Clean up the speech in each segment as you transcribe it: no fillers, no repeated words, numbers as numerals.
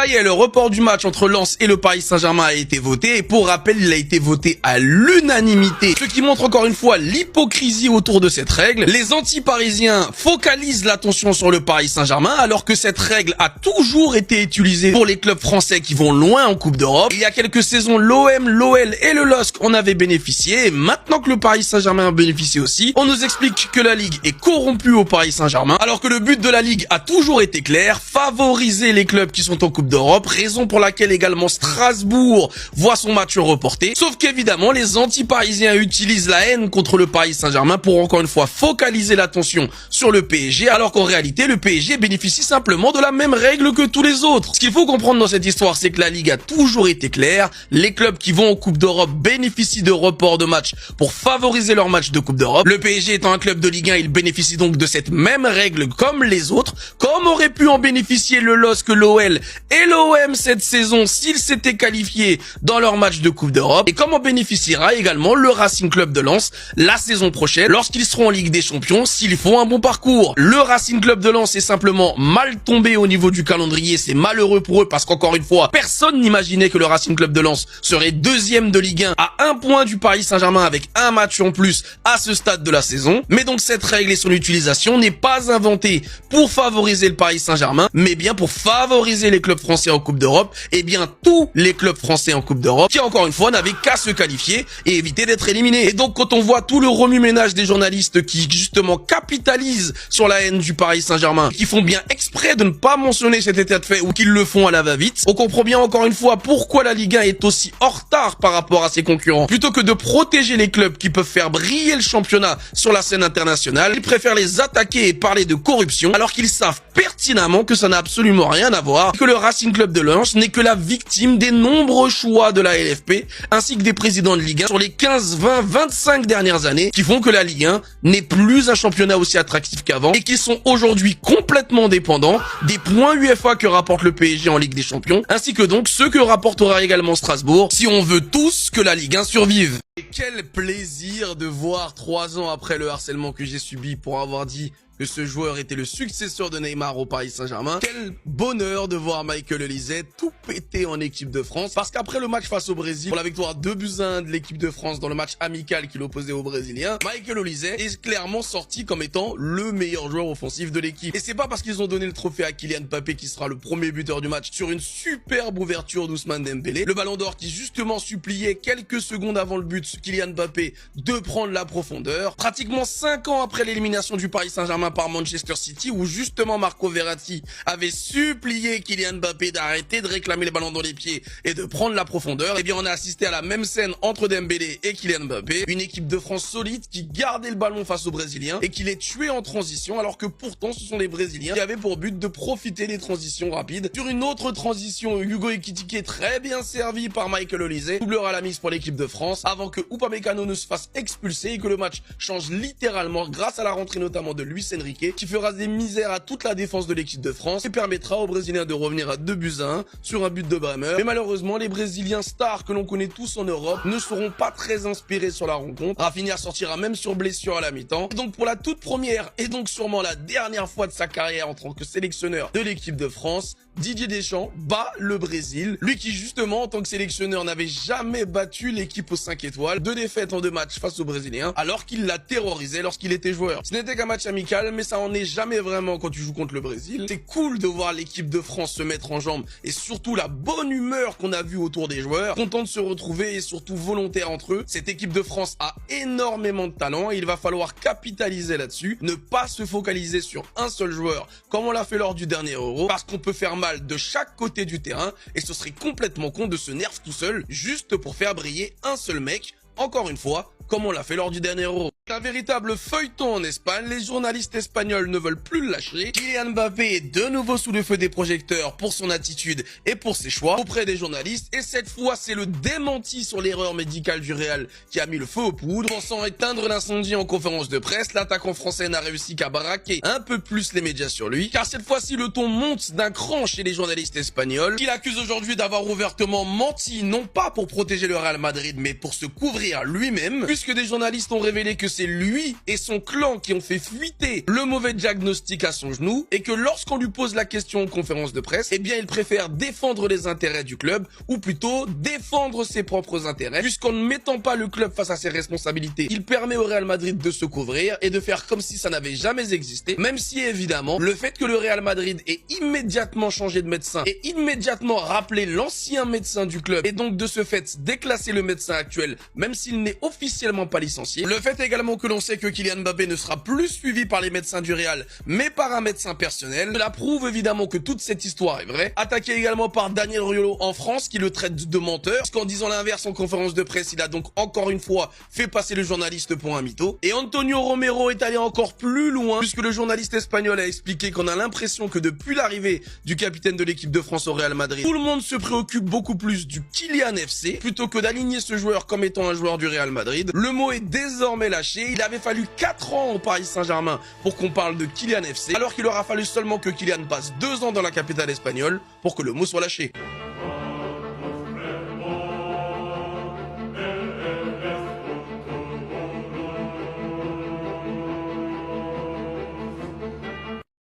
Ça y est, le report du match entre Lens et le Paris Saint-Germain a été voté. Et pour rappel, il a été voté à l'unanimité. Ce qui montre encore une fois l'hypocrisie autour de cette règle. Les anti-parisiens focalisent l'attention sur le Paris Saint-Germain alors que cette règle a toujours été utilisée pour les clubs français qui vont loin en Coupe d'Europe. Il y a quelques saisons, l'OM, l'OL et le LOSC en avaient bénéficié. Et maintenant que le Paris Saint-Germain en bénéficie aussi, on nous explique que la Ligue est corrompue au Paris Saint-Germain alors que le but de la Ligue a toujours été clair, favoriser les clubs qui sont en Coupe d'Europe, raison pour laquelle également Strasbourg voit son match reporté. Sauf qu'évidemment, les anti-parisiens utilisent la haine contre le Paris Saint-Germain pour encore une fois focaliser l'attention sur le PSG, alors qu'en réalité, le PSG bénéficie simplement de la même règle que tous les autres. Ce qu'il faut comprendre dans cette histoire, c'est que la Ligue a toujours été claire. Les clubs qui vont en Coupe d'Europe bénéficient de reports de matchs pour favoriser leur match de Coupe d'Europe. Le PSG étant un club de Ligue 1, il bénéficie donc de cette même règle comme les autres, comme aurait pu en bénéficier le LOSC, l'OL et l'OM cette saison s'ils s'étaient qualifiés dans leur match de Coupe d'Europe, et comme en bénéficiera également le Racing Club de Lens la saison prochaine lorsqu'ils seront en Ligue des Champions s'ils font un bon parcours. Le Racing Club de Lens est simplement mal tombé au niveau du calendrier, c'est malheureux pour eux parce qu'encore une fois, personne n'imaginait que le Racing Club de Lens serait deuxième de Ligue 1 à 1 point du Paris Saint-Germain avec un match en plus à ce stade de la saison. Mais donc cette règle et son utilisation n'est pas inventée pour favoriser le Paris Saint-Germain, mais bien pour favoriser les clubs français en Coupe d'Europe, et bien tous les clubs français en Coupe d'Europe qui encore une fois n'avaient qu'à se qualifier et éviter d'être éliminés. Et donc quand on voit tout le remue-ménage des journalistes qui justement capitalisent sur la haine du Paris Saint-Germain, qui font bien exprès de ne pas mentionner cet état de fait ou qu'ils le font à la va-vite, on comprend bien encore une fois pourquoi la Ligue 1 est aussi en retard par rapport à ses concurrents. Plutôt que de protéger les clubs qui peuvent faire briller le championnat sur la scène internationale, ils préfèrent les attaquer et parler de corruption alors qu'ils savent pertinemment que ça n'a absolument rien à voir, que le Racing Club de Lens n'est que la victime des nombreux choix de la LFP ainsi que des présidents de Ligue 1 sur les 15, 20, 25 dernières années qui font que la Ligue 1 n'est plus un championnat aussi attractif qu'avant et qui sont aujourd'hui complètement dépendants des points UEFA que rapporte le PSG en Ligue des Champions ainsi que donc ceux que rapportera également Strasbourg si on veut tous que la Ligue 1 survive. Et quel plaisir de voir 3 ans après le harcèlement que j'ai subi pour avoir dit que ce joueur était le successeur de Neymar au Paris Saint-Germain. Quel bonheur de voir Michael Olise tout péter en équipe de France. Parce qu'après le match face au Brésil, pour la victoire 2-1 de l'équipe de France dans le match amical qu'il opposait aux Brésiliens, Michael Olise est clairement sorti comme étant le meilleur joueur offensif de l'équipe. Et c'est pas parce qu'ils ont donné le trophée à Kylian Mbappé qui sera le premier buteur du match sur une superbe ouverture d'Ousmane Dembélé. Le ballon d'or qui justement suppliait quelques secondes avant le but Kylian Mbappé de prendre la profondeur. Pratiquement 5 ans après l'élimination du Paris Saint-Germain par Manchester City où justement Marco Verratti avait supplié Kylian Mbappé d'arrêter de réclamer les ballons dans les pieds et de prendre la profondeur, et bien on a assisté à la même scène entre Dembélé et Kylian Mbappé, une équipe de France solide qui gardait le ballon face aux Brésiliens et qui les tuait en transition alors que pourtant ce sont les Brésiliens qui avaient pour but de profiter des transitions rapides. Sur une autre transition, Hugo Ekitike très bien servi par Michael Olise doublera la mise pour l'équipe de France avant que Upamecano ne se fasse expulser et que le match change littéralement grâce à la rentrée notamment de Luis Enrique qui fera des misères à toute la défense de l'équipe de France et permettra aux Brésiliens de revenir à 2-1 sur un but de Bremer. Mais malheureusement, les Brésiliens stars que l'on connaît tous en Europe ne seront pas très inspirés sur la rencontre. Rafinha sortira même sur blessure à la mi-temps. Donc pour la toute première et donc sûrement la dernière fois de sa carrière en tant que sélectionneur de l'équipe de France, Didier Deschamps bat le Brésil. Lui qui justement en tant que sélectionneur n'avait jamais battu l'équipe aux 5 étoiles. 2 défaites en 2 matchs face aux Brésiliens alors qu'il l'a terrorisé lorsqu'il était joueur. Ce n'était qu'un match amical mais ça en est jamais vraiment quand tu joues contre le Brésil. C'est cool de voir l'équipe de France se mettre en jambes et surtout la bonne humeur qu'on a vue autour des joueurs, contents de se retrouver et surtout volontaires entre eux. Cette équipe de France a énormément de talent et il va falloir capitaliser là-dessus, ne pas se focaliser sur un seul joueur comme on l'a fait lors du dernier Euro parce qu'on peut faire mal de chaque côté du terrain et ce serait complètement con de se nerf tout seul juste pour faire briller un seul mec, encore une fois, comme on l'a fait lors du dernier Euro. Un véritable feuilleton en Espagne, les journalistes espagnols ne veulent plus le lâcher. Kylian Mbappé est de nouveau sous le feu des projecteurs pour son attitude et pour ses choix auprès des journalistes. Et cette fois, c'est le démenti sur l'erreur médicale du Real qui a mis le feu aux poudres. Pensant éteindre l'incendie en conférence de presse, l'attaquant français n'a réussi qu'à braquer un peu plus les médias sur lui. Car cette fois-ci, le ton monte d'un cran chez les journalistes espagnols, qu'il accuse aujourd'hui d'avoir ouvertement menti, non pas pour protéger le Real Madrid, mais pour se couvrir lui-même, puisque des journalistes ont révélé que c'est c'est lui et son clan qui ont fait fuiter le mauvais diagnostic à son genou et que lorsqu'on lui pose la question en conférence de presse, eh bien il préfère défendre les intérêts du club ou plutôt défendre ses propres intérêts puisqu'en ne mettant pas le club face à ses responsabilités, il permet au Real Madrid de se couvrir et de faire comme si ça n'avait jamais existé, même si évidemment le fait que le Real Madrid ait immédiatement changé de médecin et immédiatement rappelé l'ancien médecin du club et donc de ce fait déclasser le médecin actuel même s'il n'est officiellement pas licencié. Le fait également que l'on sait que Kylian Mbappé ne sera plus suivi par les médecins du Real mais par un médecin personnel, cela prouve évidemment que toute cette histoire est vraie. Attaqué également par Daniel Riolo en France qui le traite de menteur, puisqu'en disant l'inverse en conférence de presse, il a donc encore une fois fait passer le journaliste pour un mytho. Et Antonio Romero est allé encore plus loin puisque le journaliste espagnol a expliqué qu'on a l'impression que depuis l'arrivée du capitaine de l'équipe de France au Real Madrid, tout le monde se préoccupe beaucoup plus du Kylian FC plutôt que d'aligner ce joueur comme étant un joueur du Real Madrid. Le mot est désormais lâché. Il avait fallu 4 ans au Paris Saint-Germain pour qu'on parle de Kylian FC, alors qu'il aura fallu seulement que Kylian passe 2 ans dans la capitale espagnole pour que le mot soit lâché.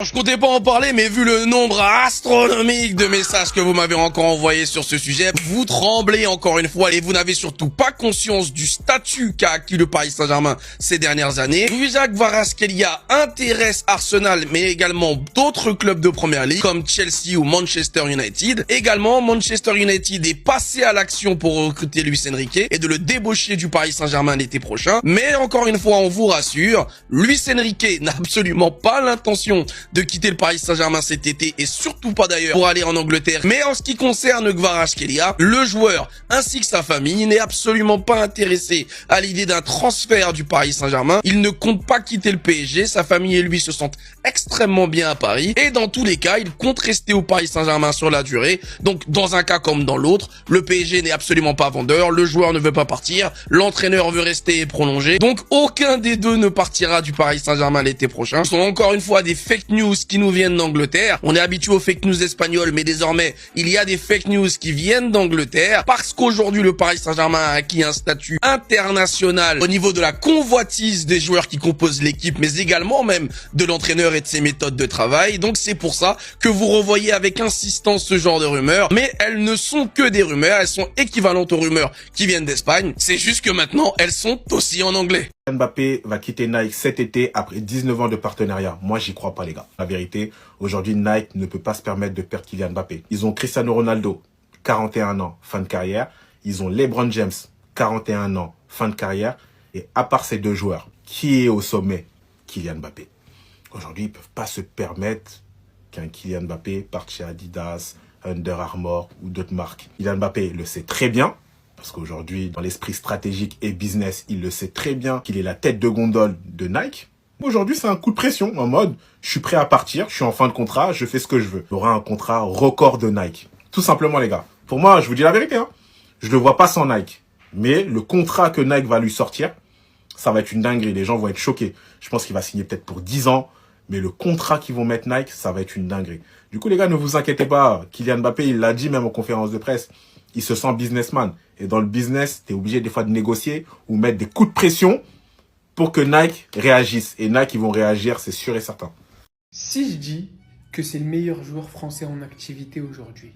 Je comptais pas en parler, mais vu le nombre astronomique de messages que vous m'avez encore envoyés sur ce sujet, vous tremblez encore une fois et vous n'avez surtout pas conscience du statut qu'a acquis le Paris Saint-Germain ces dernières années. Louis-Jacques Kvaratskhelia intéresse Arsenal, mais également d'autres clubs de première ligue comme Chelsea ou Manchester United. Également, Manchester United est passé à l'action pour recruter Luis Enrique et de le débaucher du Paris Saint-Germain l'été prochain. Mais encore une fois, on vous rassure, Luis Enrique n'a absolument pas l'intention de quitter le Paris Saint-Germain cet été et surtout pas d'ailleurs pour aller en Angleterre. Mais en ce qui concerne Kvaratskhelia, le joueur ainsi que sa famille n'est absolument pas intéressé à l'idée d'un transfert du Paris Saint-Germain. Il ne compte pas quitter le PSG, sa famille et lui se sentent extrêmement bien à Paris et dans tous les cas, il compte rester au Paris Saint-Germain sur la durée. Donc dans un cas comme dans l'autre, le PSG n'est absolument pas vendeur, le joueur ne veut pas partir, l'entraîneur veut rester et prolonger. Donc aucun des deux ne partira du Paris Saint-Germain l'été prochain. Ce sont encore une fois des fake news qui nous viennent d'Angleterre. On est habitué aux fake news espagnoles, mais désormais, il y a des fake news qui viennent d'Angleterre parce qu'aujourd'hui, le Paris Saint-Germain a acquis un statut international au niveau de la convoitise des joueurs qui composent l'équipe, mais également même de l'entraîneur et de ses méthodes de travail. Donc c'est pour ça que vous revoyez avec insistance ce genre de rumeurs, mais elles ne sont que des rumeurs, elles sont équivalentes aux rumeurs qui viennent d'Espagne. C'est juste que maintenant, elles sont aussi en anglais. Mbappé va quitter Nike cet été après 19 ans de partenariat. Moi, j'y crois pas, les gars. La vérité, aujourd'hui, Nike ne peut pas se permettre de perdre Kylian Mbappé. Ils ont Cristiano Ronaldo, 41 ans, fin de carrière. Ils ont LeBron James, 41 ans, fin de carrière. Et à part ces deux joueurs, qui est au sommet? Kylian Mbappé. Aujourd'hui, ils peuvent pas se permettre qu'un Kylian Mbappé parte chez Adidas, Under Armour ou d'autres marques. Kylian Mbappé le sait très bien. Parce qu'aujourd'hui, dans l'esprit stratégique et business, il le sait très bien qu'il est la tête de gondole de Nike. Aujourd'hui, c'est un coup de pression en mode, je suis prêt à partir, je suis en fin de contrat, je fais ce que je veux. Il aura un contrat record de Nike. Tout simplement, les gars. Pour moi, je vous dis la vérité, hein. Je le vois pas sans Nike. Mais le contrat que Nike va lui sortir, ça va être une dinguerie. Les gens vont être choqués. Je pense qu'il va signer peut-être pour 10 ans. Mais le contrat qu'ils vont mettre Nike, ça va être une dinguerie. Du coup, les gars, ne vous inquiétez pas. Kylian Mbappé, il l'a dit même en conférence de presse. Il se sent businessman. Et dans le business, tu es obligé des fois de négocier ou mettre des coups de pression pour que Nike réagisse. Et Nike, ils vont réagir, c'est sûr et certain. Si je dis que c'est le meilleur joueur français en activité aujourd'hui,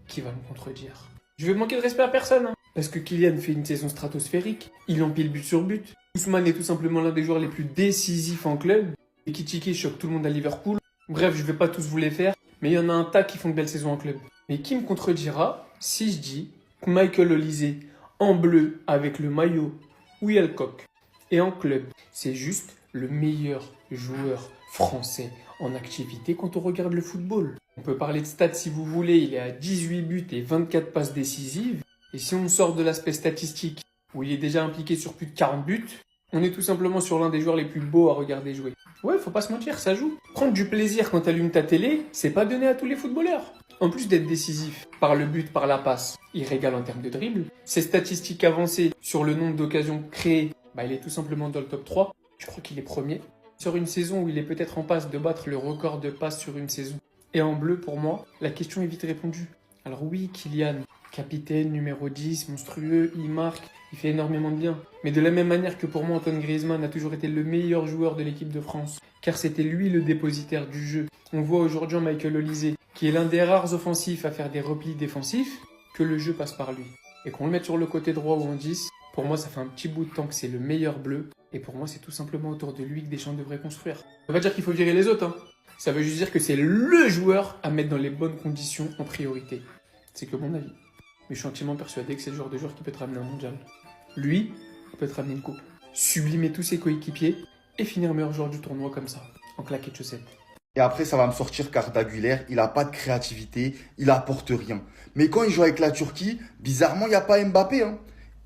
qui va me contredire? Je vais manquer de respect à personne, hein. Parce que Kylian fait une saison stratosphérique, il empile but sur but. Ousmane est tout simplement l'un des joueurs les plus décisifs en club. Et Kitchiki choque tout le monde à Liverpool. Bref, je vais pas tous vous les faire, mais il y en a un tas qui font de belles saisons en club. Mais qui me contredira si je dis que Michael Olise, en bleu avec le maillot où il y a le coq, et en club, c'est juste le meilleur joueur français en activité quand on regarde le football. On peut parler de stats si vous voulez, il est à 18 buts et 24 passes décisives. Et si on sort de l'aspect statistique, où il est déjà impliqué sur plus de 40 buts, on est tout simplement sur l'un des joueurs les plus beaux à regarder jouer. Ouais, faut pas se mentir, ça joue. Prendre du plaisir quand t'allumes ta télé, c'est pas donné à tous les footballeurs. En plus d'être décisif par le but, par la passe, il régale en termes de dribble. Ses statistiques avancées sur le nombre d'occasions créées, il est tout simplement dans le top 3. Je crois qu'il est premier. Sur une saison où il est peut-être en passe de battre le record de passes sur une saison. Et en bleu, pour moi, la question est vite répondue. Alors oui, Kylian, capitaine, numéro 10, monstrueux, il marque, il fait énormément de bien. Mais de la même manière que pour moi, Antoine Griezmann a toujours été le meilleur joueur de l'équipe de France, car c'était lui le dépositaire du jeu. On voit aujourd'hui Michael Olise, qui est l'un des rares offensifs à faire des replis défensifs, que le jeu passe par lui. Et qu'on le mette sur le côté droit ou en 10, pour moi ça fait un petit bout de temps que c'est le meilleur bleu, et pour moi c'est tout simplement autour de lui que Deschamps devrait construire. Ça veut pas dire qu'il faut virer les autres, hein. Ça veut juste dire que c'est le joueur à mettre dans les bonnes conditions en priorité. C'est que mon avis. Mais je suis entièrement persuadé que c'est le genre de joueur qui peut te ramener un mondial. Lui, il peut te ramener une coupe. Sublimer tous ses coéquipiers et finir meilleur joueur du tournoi comme ça, en claquette de chaussettes. Et après, ça va me sortir qu'Arda Güler, il n'a pas de créativité, il apporte rien. Mais quand il joue avec la Turquie, bizarrement, il n'y a pas Mbappé, hein.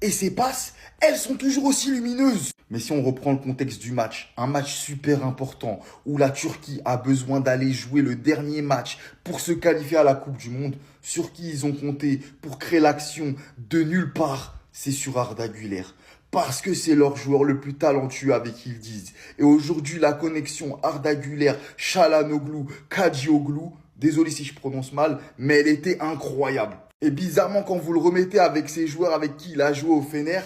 Et ses passes, elles sont toujours aussi lumineuses. Mais si on reprend le contexte du match, un match super important où la Turquie a besoin d'aller jouer le dernier match pour se qualifier à la Coupe du Monde, sur qui ils ont compté pour créer l'action de nulle part, c'est sur Arda Güler. Parce que c'est leur joueur le plus talentueux avec qui ils disent. Et aujourd'hui, la connexion Arda Güler, Çalhanoğlu, Kadıoğlu, désolé si je prononce mal, mais elle était incroyable. Et bizarrement, quand vous le remettez avec ces joueurs avec qui il a joué au Fener,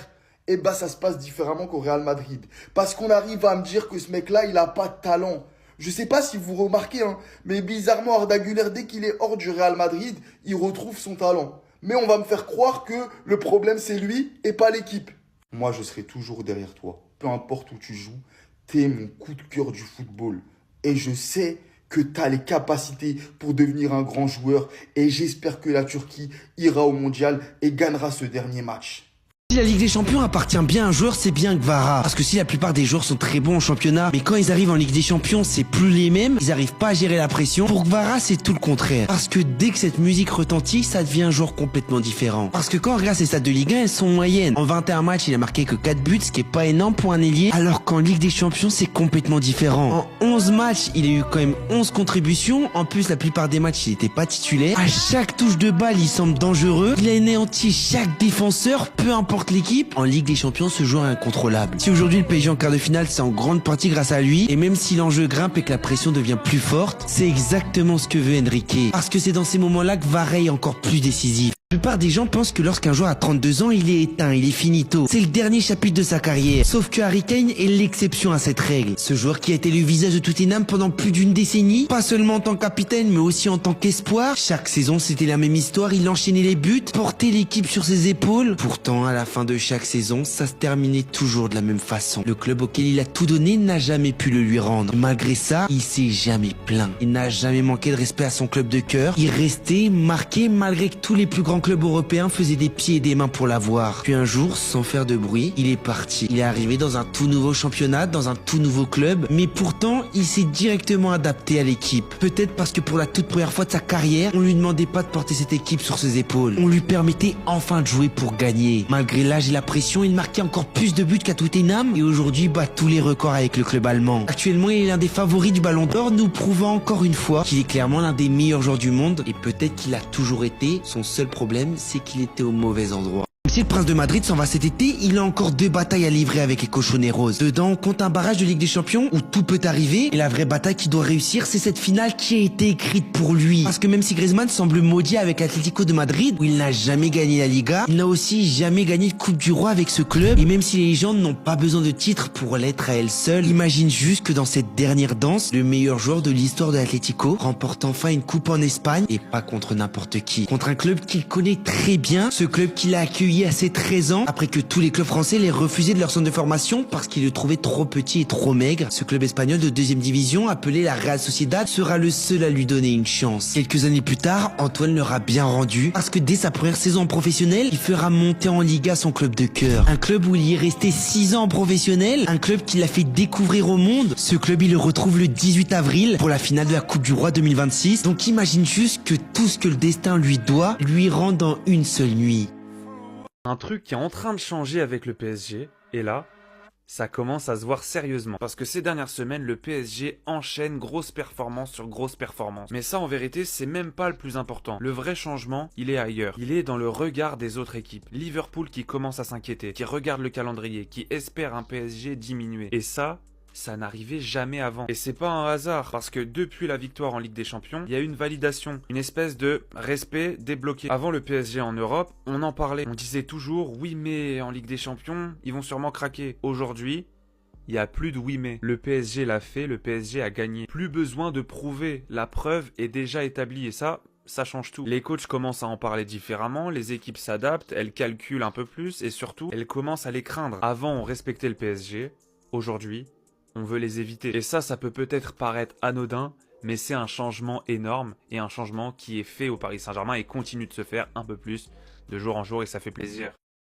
eh ben ça se passe différemment qu'au Real Madrid. Parce qu'on arrive à me dire que ce mec-là, il a pas de talent. Je sais pas si vous remarquez, hein, mais bizarrement, Arda Güler, dès qu'il est hors du Real Madrid, il retrouve son talent. Mais on va me faire croire que le problème, c'est lui et pas l'équipe. Moi, je serai toujours derrière toi. Peu importe où tu joues, t'es mon coup de cœur du football. Et je sais que t'as les capacités pour devenir un grand joueur. Et j'espère que la Turquie ira au mondial et gagnera ce dernier match. Si la Ligue des Champions appartient bien à un joueur, c'est bien Kvara. Parce que si la plupart des joueurs sont très bons en championnat, mais quand ils arrivent en Ligue des Champions, c'est plus les mêmes, ils arrivent pas à gérer la pression. Pour Kvara, c'est tout le contraire. Parce que dès que cette musique retentit, ça devient un joueur complètement différent. Parce que quand on regarde ses stats de Ligue 1, elles sont moyennes. En 21 matchs, il a marqué que 4 buts, ce qui est pas énorme pour un ailier, alors qu'en Ligue des Champions, c'est complètement différent. En 11 matchs, il a eu quand même 11 contributions. En plus, la plupart des matchs, il était pas titulaire. À chaque touche de balle, il semble dangereux. Il a anéanti chaque défenseur, peu importe l'équipe. En Ligue des Champions, ce joueur est incontrôlable. Si aujourd'hui le PSG en quart de finale, c'est en grande partie grâce à lui, et même si l'enjeu grimpe et que la pression devient plus forte, c'est exactement ce que veut Enrique. Parce que c'est dans ces moments-là que Kvara est encore plus décisif. La plupart des gens pensent que lorsqu'un joueur a 32 ans, il est éteint, il est finito. C'est le dernier chapitre de sa carrière. Sauf que Harry Kane est l'exception à cette règle. Ce joueur qui a été le visage de Tottenham pendant plus d'une décennie, pas seulement en tant que capitaine, mais aussi en tant qu'espoir. Chaque saison, c'était la même histoire, il enchaînait les buts, portait l'équipe sur ses épaules. Pourtant, à la fin de chaque saison, ça se terminait toujours de la même façon. Le club auquel il a tout donné n'a jamais pu le lui rendre. Malgré ça, il s'est jamais plaint. Il n'a jamais manqué de respect à son club de cœur. Il restait marqué malgré que tous les plus grands clubs européens faisaient des pieds et des mains pour l'avoir. Puis un jour, sans faire de bruit, il est parti. Il est arrivé dans un tout nouveau championnat, dans un tout nouveau club, mais pourtant, il s'est directement adapté à l'équipe. Peut-être parce que pour la toute première fois de sa carrière, on lui demandait pas de porter cette équipe sur ses épaules. On lui permettait enfin de jouer pour gagner. Malgré l'âge et la pression, il marquait encore plus de buts qu'à Tottenham et aujourd'hui bat tous les records avec le club allemand. Actuellement, il est l'un des favoris du Ballon d'Or, nous prouvant encore une fois qu'il est clairement l'un des meilleurs joueurs du monde et peut-être qu'il a toujours été. Son seul problème, c'est qu'il était au mauvais endroit. Si le Prince de Madrid s'en va cet été, il a encore 2 batailles à livrer avec les Cochoneros. Dedans, on compte un barrage de Ligue des Champions où tout peut arriver. Et la vraie bataille qu'il doit réussir, c'est cette finale qui a été écrite pour lui. Parce que même si Griezmann semble maudit avec l'Atlético de Madrid, où il n'a jamais gagné la Liga, il n'a aussi jamais gagné de Coupe du Roi avec ce club. Et même si les légendes n'ont pas besoin de titre pour l'être à elles seules, imagine juste que dans cette dernière danse, le meilleur joueur de l'histoire de l'Atlético remporte enfin une coupe en Espagne et pas contre n'importe qui. Contre un club qu'il connaît très bien, ce club qu'il a accueilli à ses 13 ans, après que tous les clubs français les refusaient de leur centre de formation parce qu'ils le trouvaient trop petit et trop maigre. Ce club espagnol de 2e division, appelé la Real Sociedad, sera le seul à lui donner une chance. Quelques années plus tard, Antoine leur a bien rendu parce que dès sa première saison professionnelle, il fera monter en Liga son club de cœur. Un club où il y est resté 6 ans en professionnel, un club qui l'a fait découvrir au monde. Ce club, il le retrouve le 18 avril pour la finale de la Coupe du Roi 2026. Donc imagine juste que tout ce que le destin lui doit, lui rend dans une seule nuit. Un truc qui est en train de changer avec le PSG, et là, ça commence à se voir sérieusement. Parce que ces dernières semaines, le PSG enchaîne grosse performance sur grosse performance. Mais ça, en vérité, c'est même pas le plus important. Le vrai changement, il est ailleurs. Il est dans le regard des autres équipes. Liverpool qui commence à s'inquiéter, qui regarde le calendrier, qui espère un PSG diminué. Et ça, Ça n'arrivait jamais avant. Et c'est pas un hasard, parce que depuis la victoire en Ligue des Champions, il y a eu une validation, une espèce de respect débloqué. Avant le PSG en Europe, on en parlait. On disait toujours, oui mais en Ligue des Champions, ils vont sûrement craquer. Aujourd'hui, il n'y a plus de oui mais. Le PSG l'a fait, le PSG a gagné. Plus besoin de prouver, la preuve est déjà établie et ça change tout. Les coachs commencent à en parler différemment, les équipes s'adaptent, elles calculent un peu plus et surtout, elles commencent à les craindre. Avant, on respectait le PSG, aujourd'hui, on veut les éviter. Et ça peut peut-être paraître anodin, mais c'est un changement énorme et un changement qui est fait au Paris Saint-Germain et continue de se faire un peu plus de jour en jour et ça fait plaisir.